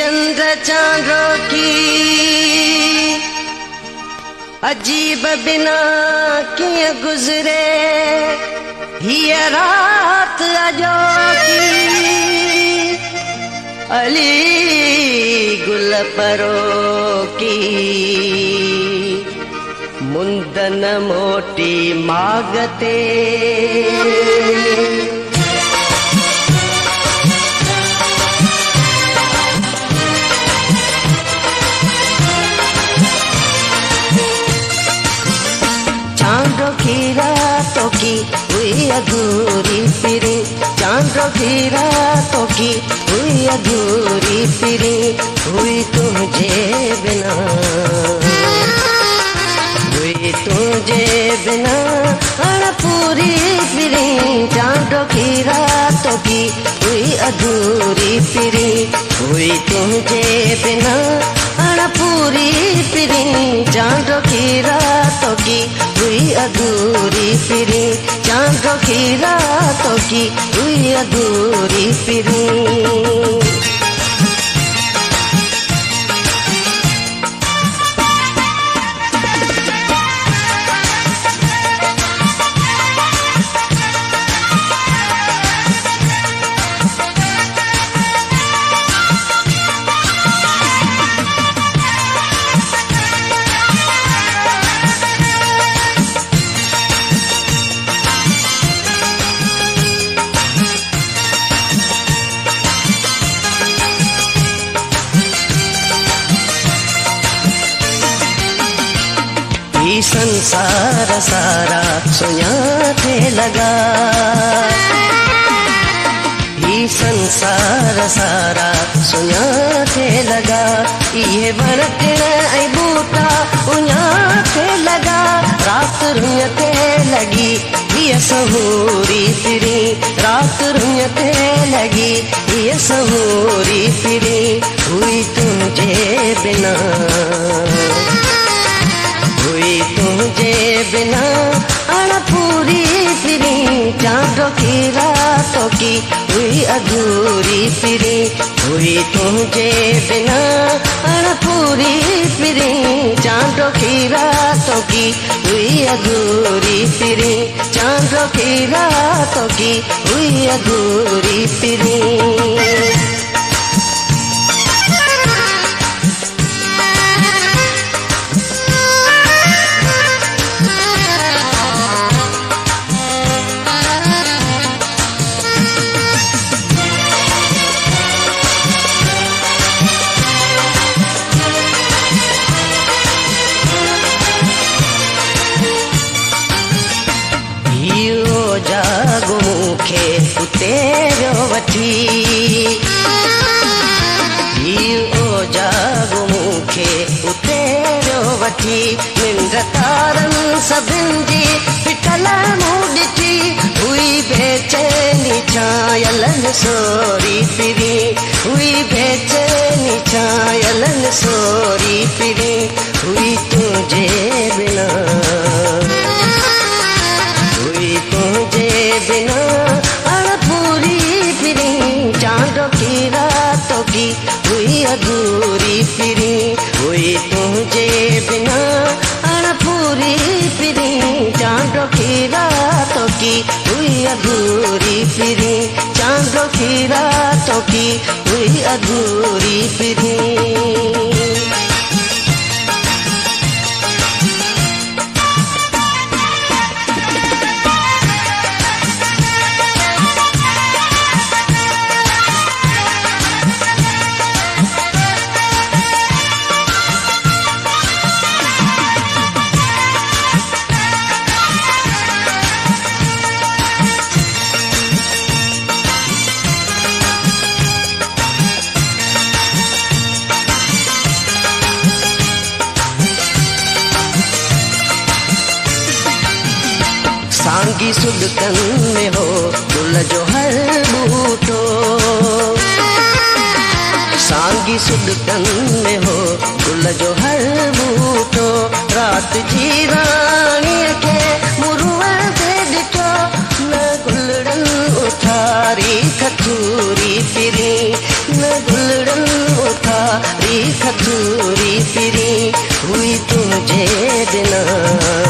चंद्र चांदों की अजीब बिना किए गुजरे ये रात अजो की अली गुल परो की मुंदन मोटी मागते चांदों की रातों की हुई अधूरी फिरे चांदों की रातों की हुई अधूरी फिरे हुई तुझे बिना हुई तुझे बिना पूरी फिरे चांदों की रातों की हुई अधूरी फिरे हुई तुझे बिना पूरी फिरे चांदों की रातों की हुई अधूरी फिरे चांदों की रातों की हुई अधूरी फिरे संसार सारा सुनाते लगा ही संसार सारा सुनाते लगा ये वरकण ऐं बूटा उञाते लगा रात रुञते लगी ये सहूरी फिरी रात रुञते लगी ये सहूरी फिरी हुई तुझे बिना हुई तुझे बिना पूरी फिरी चांदों की रातों की हुई अधूरी फिरी हुई तुझे बिना पूरी फिरी चांदों की रातों की हुई अधूरी फिरी चांदों की रातों की हुई अधूरी फिरी जागो मुखे उतेरो वठी ओ जागो मुखे उतेरो वठी निंड तारन सभिन जी पिटल मूं ॾिठी हुई बेचैनी छायलन सोरी फिरी हुई बेचैनी छायलन सोरी फिरी हुई तुझे बिना तुझे बिना पूरी फिरी चांदों की रातों की हुई अधूरी फिरी हुई तुझे बिना पूरी फिरी चांदों की रातों की हुई अधूरी फिरी चांदों की रातों की हुई अधूरी फिरी सांगी सुडकन में हो गुल जो हर बूटो सांगी सुडकन में हो गुल जो हर बूटो रात जी रानी के मुरुआ दे दितो न गुलड़न उठारी खतूरी फिरी न गुलड़न उठारी थोड़ी खथूरी फिरी हुई तुझे बिना।